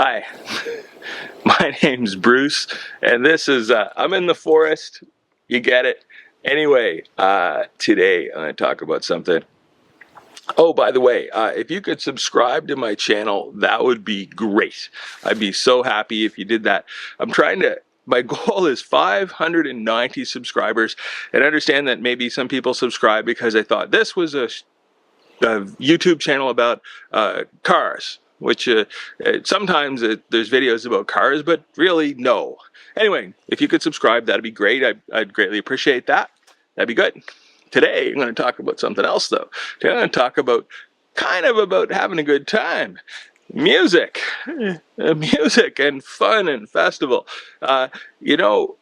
Hi, my name's Bruce, and this is, I'm in the forest, you get it. Anyway, today I'm going to talk about something. Oh, by the way, if you could subscribe to my channel, that would be great. I'd be so happy if you did that. My goal is 590 subscribers, and I understand that maybe some people subscribe because I thought this was a YouTube channel about cars, which sometimes there's videos about cars, but really no. Anyway, if you could subscribe, that'd be great. I'd greatly appreciate that. That'd be good. Today, I'm going to talk about something else, though. Today, I'm going to talk about about having a good time. Music. Music and fun and festival. You know,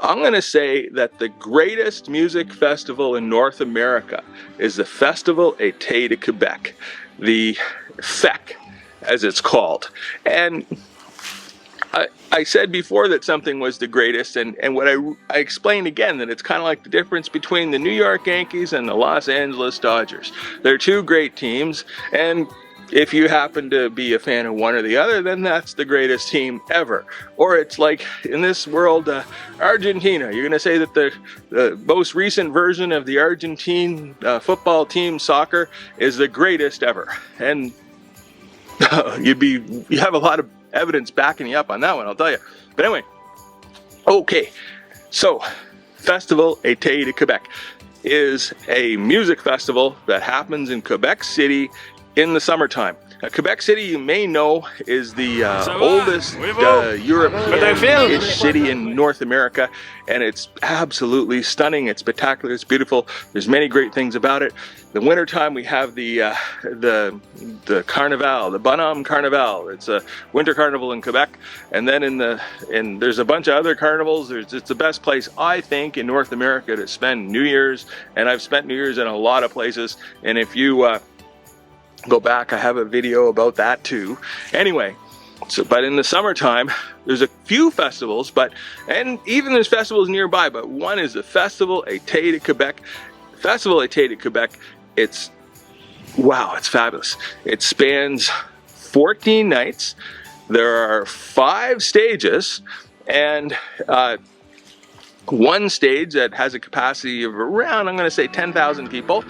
I'm going to say that the greatest music festival in North America is the Festival Éte Quebec, the FEC, as it's called. And I said before that something was the greatest, and what I explained again, that it's kind of like the difference between the New York Yankees and the Los Angeles Dodgers. They're two great teams, and if you happen to be a fan of one or the other, then that's the greatest team ever. Or it's like in this world, Argentina. You're going to say that the most recent version of the Argentine football team, soccer, is the greatest ever. And you have a lot of evidence backing you up on that one, I'll tell you. But anyway, okay. So, Festival Éte Quebec is a music festival that happens in Quebec City in the summertime. Quebec City, you may know, is the oldest European-ish city in North America, and it's absolutely stunning. It's spectacular. It's beautiful. There's many great things about it. The wintertime, we have the Carnival, the Bonhomme Carnival. It's a winter carnival in Quebec, and then there's a bunch of other carnivals. It's the best place, I think, in North America to spend New Year's, and I've spent New Year's in a lot of places. And if you go back, I have a video about that too. Anyway, but in the summertime, there's a few festivals, and even there's festivals nearby, but one is the Festival Éte Quebec. Festival Éte Quebec, it's fabulous. It spans 14 nights. There are 5 stages, and one stage that has a capacity of around, I'm going to say 10,000 people. Do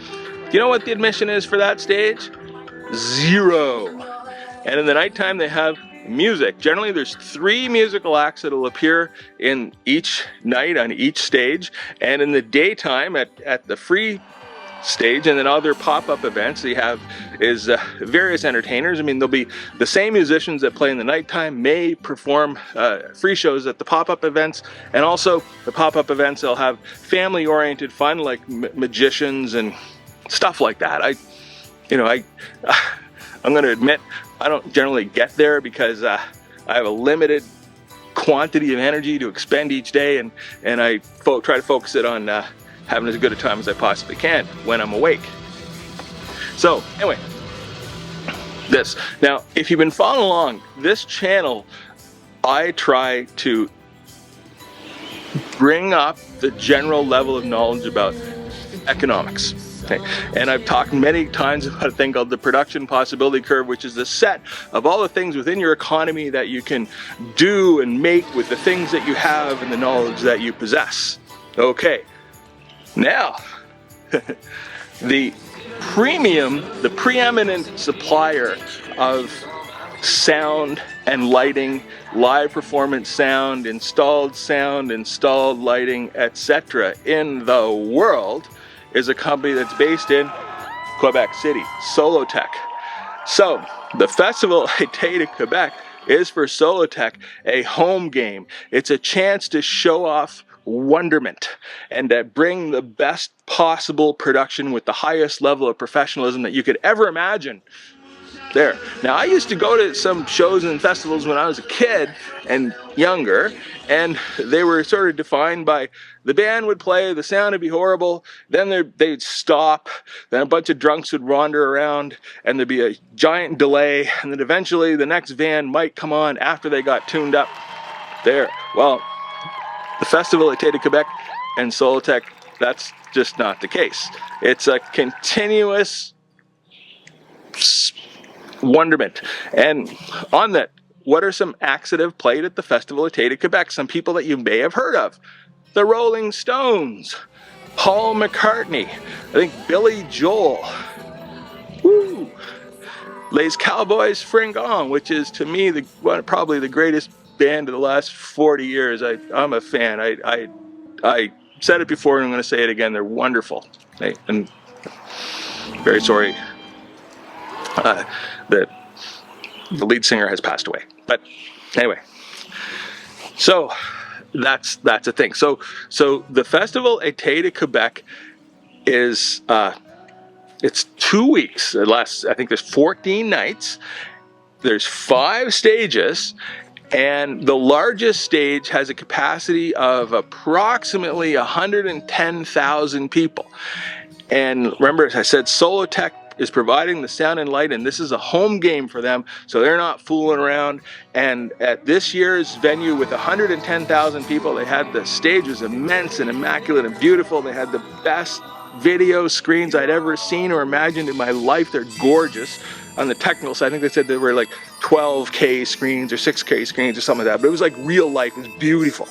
you know what the admission is for that stage? 0. And in the nighttime they have music. Generally there's 3 musical acts that will appear in each night on each stage, and in the daytime at the free stage and then other pop-up events they have is various entertainers. I mean, there'll be the same musicians that play in the nighttime may perform free shows at the pop-up events, and also the pop-up events, they'll have family-oriented fun like magicians and stuff like that. I'm going to admit, I don't generally get there because I have a limited quantity of energy to expend each day, and I try to focus it on having as good a time as I possibly can when I'm awake. So anyway, now if you've been following along this channel, I try to bring up the general level of knowledge about economics. Okay. And I've talked many times about a thing called the production possibility curve, which is the set of all the things within your economy that you can do and make with the things that you have and the knowledge that you possess. Okay, now the preeminent supplier of sound and lighting, live performance sound, installed lighting, etc. in the world is a company that's based in Quebec City, Solotech. So, the Festival Éte Quebec is for Solotech a home game. It's a chance to show off wonderment and to bring the best possible production with the highest level of professionalism that you could ever imagine there. Now, I used to go to some shows and festivals when I was a kid and younger, and they were sort of defined by the band would play, the sound would be horrible, then they'd stop, then a bunch of drunks would wander around, and there'd be a giant delay, and then eventually the next band might come on after they got tuned up there. Well, the Festival Éte Quebec and Solotech, that's just not the case. It's a continuous wonderment. And on that what are some acts that have played at the Festival Éte Quebec? Some people that you may have heard of. The Rolling Stones, Paul McCartney, I think Billy Joel, woo, Les Cowboys Fringant, which is to me probably the greatest band of the last 40 years. I'm a fan. I said it before and I'm going to say it again. They're wonderful. And very sorry that the lead singer has passed away. But anyway, so that's a thing. So the Festival Éte Quebec is it's 2 weeks. It lasts, I think there's 14 nights. There's 5 stages, and the largest stage has a capacity of approximately 110,000 people. And remember, as I said, Solotech is providing the sound and light, and this is a home game for them, so they're not fooling around. And at this year's venue with 110,000 people, the stage was immense and immaculate and beautiful. They had the best video screens I'd ever seen or imagined in my life. They're gorgeous. On the technical side, I think they said there were like 12K screens or 6K screens or something like that, but it was like real life. It was beautiful.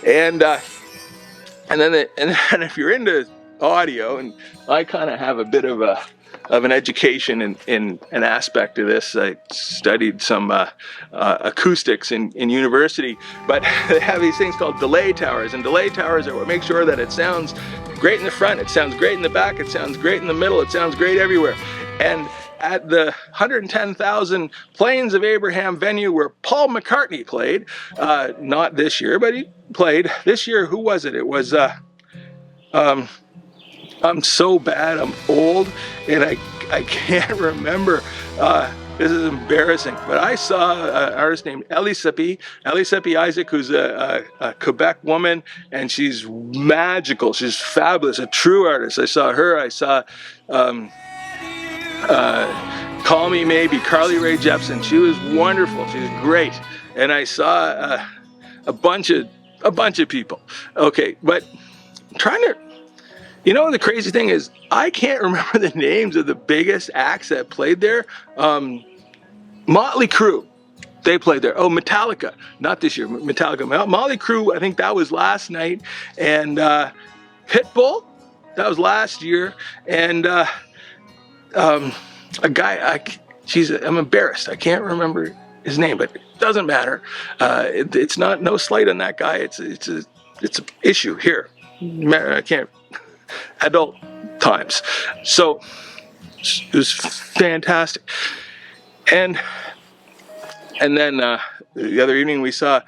And then if you're into audio, and I kind of have a bit of an education in an aspect of this. I studied some acoustics in university, but they have these things called delay towers, and delay towers are what make sure that it sounds great in the front, it sounds great in the back, it sounds great in the middle, it sounds great everywhere. And at the 110,000 Plains of Abraham venue where Paul McCartney played, not this year, but he played this year. Who was it? It was I'm so bad, I'm old, and I can't remember. This is embarrassing, but I saw an artist named Ellie Seppi Isaac, who's a Quebec woman, and she's magical, she's fabulous, a true artist. I saw her, I saw Call Me Maybe, Carly Rae Jepsen. She was wonderful, she was great. And I saw a bunch of people. Okay, but I'm trying to, you know, the crazy thing is, I can't remember the names of the biggest acts that played there. Motley Crue, they played there. Oh, Metallica, not this year, Metallica. Motley Crue, I think that was last night. And Pitbull, that was last year. And a guy, I'm embarrassed, I can't remember his name, but it doesn't matter. It's no slight on that guy. It's an issue here. I can't. Adult times. So it was fantastic. And then the other evening we saw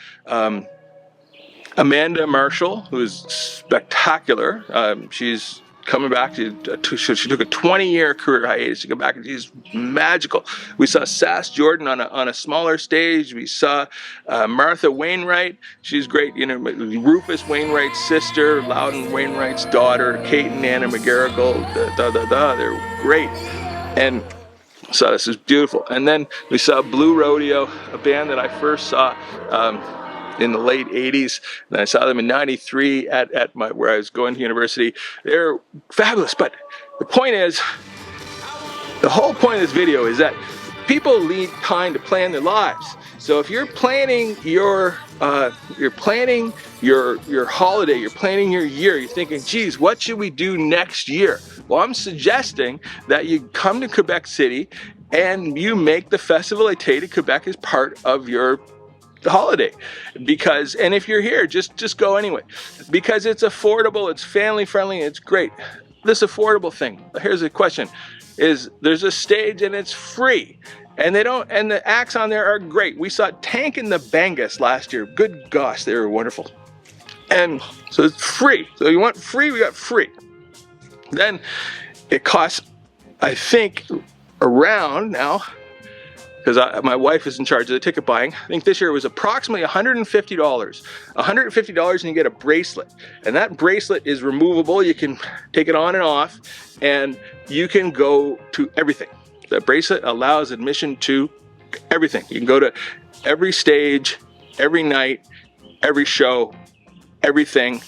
Amanda Marshall, who's spectacular. She's coming back. She took a 20-year career hiatus to come back, and she's magical. We saw Sass Jordan on a smaller stage. We saw Martha Wainwright. She's great. You know, Rufus Wainwright's sister, Loudon Wainwright's daughter, Kate and Anna McGarrigle. They're great. And so this is beautiful. And then we saw Blue Rodeo, a band that I first saw in the late 80s, and I saw them in 93 at where I was going to university. They're fabulous, but the whole point of this video is that people need time to plan their lives. So if you're planning your holiday, you're planning your year, you're thinking, geez, what should we do next year? Well, I'm suggesting that you come to Quebec City and you make the Festival Éte Quebec as part of your holiday. And if you're here, just go anyway, because it's affordable, it's family friendly, it's great. This affordable thing, here's the question, is there's a stage and it's free, and the acts on there are great. We saw Tank and the Bangas last year. Good gosh, they were wonderful. And so it's free. So you want free, we got free. Then it costs, I think, around now, because my wife is in charge of the ticket buying, I think this year it was approximately $150. $150 and you get a bracelet. And that bracelet is removable. You can take it on and off, and you can go to everything. The bracelet allows admission to everything. You can go to every stage, every night, every show, everything.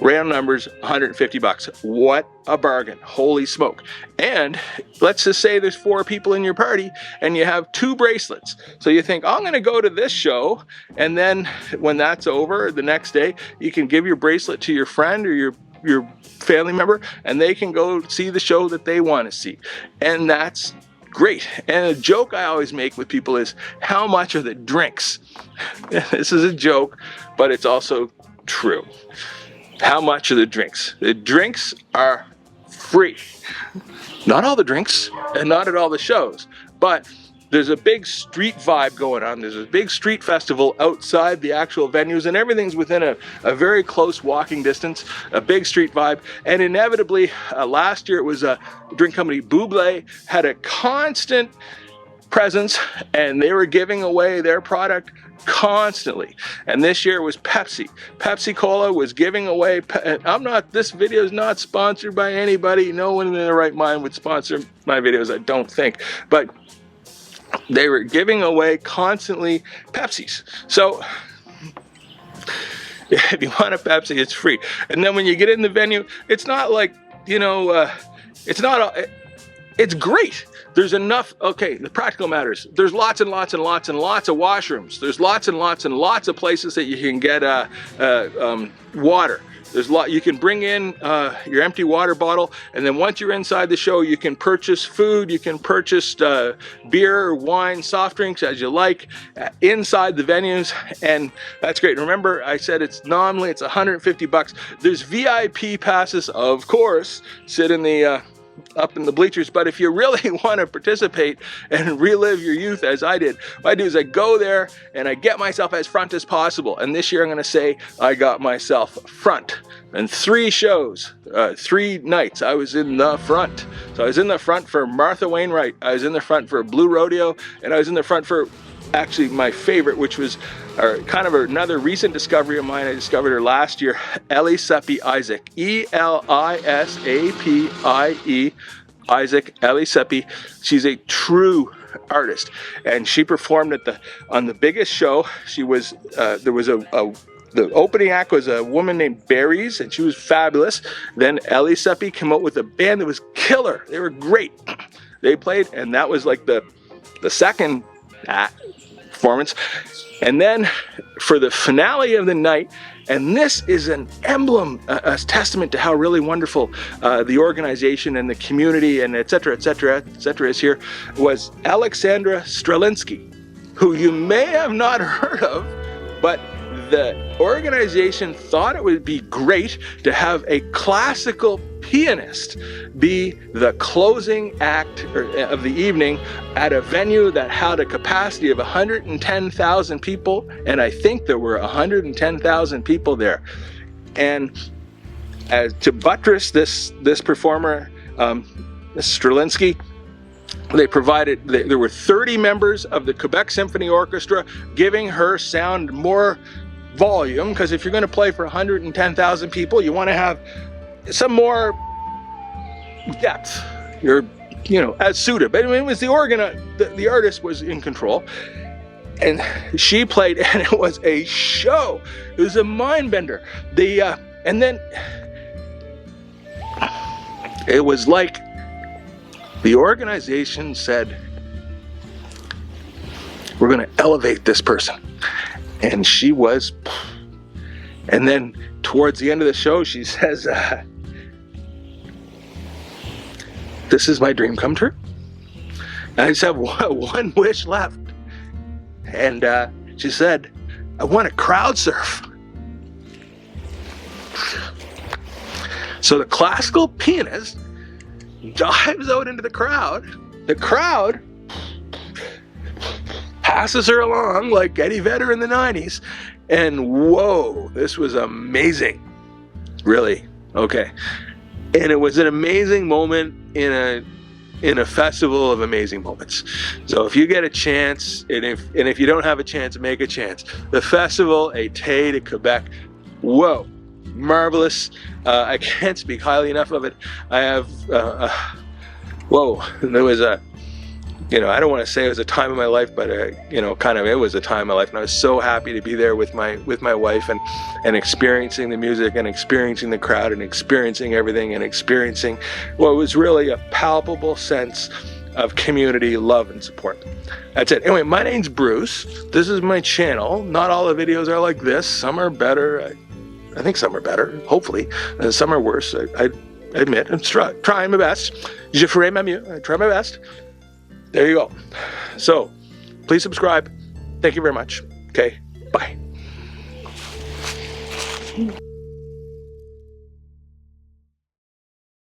Round numbers, $150. What a bargain. Holy smoke. And let's just say there's 4 people in your party and you have 2 bracelets. So you think, I'm going to go to this show. And then when that's over, the next day, you can give your bracelet to your friend or your family member, and they can go see the show that they want to see. And that's great. And a joke I always make with people is, how much are the drinks? This is a joke, but it's also true. How much are the drinks? The drinks are free. Not all the drinks, and not at all the shows, but there's a big street vibe going on. There's a big street festival outside the actual venues, and everything's within a very close walking distance, a big street vibe. And inevitably, last year it was a drink company, Buble, had a constant presence, and they were giving away their product constantly. And this year it was Pepsi. Pepsi Cola was giving away, this video is not sponsored by anybody. No one in their right mind would sponsor my videos, I don't think. But they were giving away constantly Pepsis. So if you want a Pepsi, it's free. And then when you get in the venue, it's not like, it's great. There's enough, the practical matters. There's lots and lots and lots and lots of washrooms. There's lots and lots and lots of places that you can get water. You can bring in your empty water bottle, and then once you're inside the show, you can purchase food, you can purchase beer, wine, soft drinks as you like inside the venues, and that's great. Remember, I said it's nominally it's $150. There's VIP passes, of course, sit in the up in the bleachers, but if you really want to participate and relive your youth as I did, what I do is I go there and I get myself as front as possible. And this year I'm going to say I got myself front. And 3 shows, 3 nights, I was in the front. So I was in the front for Martha Wainwright, I was in the front for Blue Rodeo, and I was in the front for actually my favorite, which was kind of another recent discovery of mine. I discovered her last year, Elisapie Isaac, Elisapie, Isaac, Elisapie. She's a true artist, and she performed on the biggest show. She was the opening act was a woman named Berries, and she was fabulous. Then Elisapie came out with a band that was killer. They were great. They played, and that was like the second performance. And then for the finale of the night, and this is an emblem, a testament to how really wonderful the organization and the community and et cetera, is here, was Alexandra Strelinsky, who you may have not heard of, but the organization thought it would be great to have a classical pianist be the closing act of the evening at a venue that had a capacity of 110,000 people, and I think there were 110,000 people there. And to buttress this performer, Strelinsky, there were 30 members of the Quebec Symphony Orchestra giving her sound more volume, because if you're going to play for 110,000 people, you want to have some more depth. As suited. But it was the organ, the artist was in control, and she played, and it was a show. It was a mind bender. And then it was like the organization said, we're going to elevate this person. And she was, and then towards the end of the show, she says, this is my dream come true. I just have one wish left. And she said, I want to crowd surf. So the classical pianist dives out into the crowd. The crowd passes her along like Eddie Vedder in the 90s. And whoa, this was amazing. Really. Okay. And it was an amazing moment in a festival of amazing moments. So if you get a chance, and if you don't have a chance, make a chance. The Festival Éte Quebec. Whoa. Marvelous. I can't speak highly enough of it. I have, there was you know, I don't want to say it was a time of my life, but you know, kind of it was a time of my life, and I was so happy to be there with my wife and experiencing the music and experiencing the crowd and experiencing everything and experiencing what was really a palpable sense of community, love, and support. That's it. Anyway, my name's Bruce. This is my channel. Not all the videos are like this. Some are better. I think some are better, hopefully. Some are worse. I admit. I'm trying my best. Je ferai ma mieux. I try my best. There you go. So, please subscribe. Thank you very much. Okay, bye.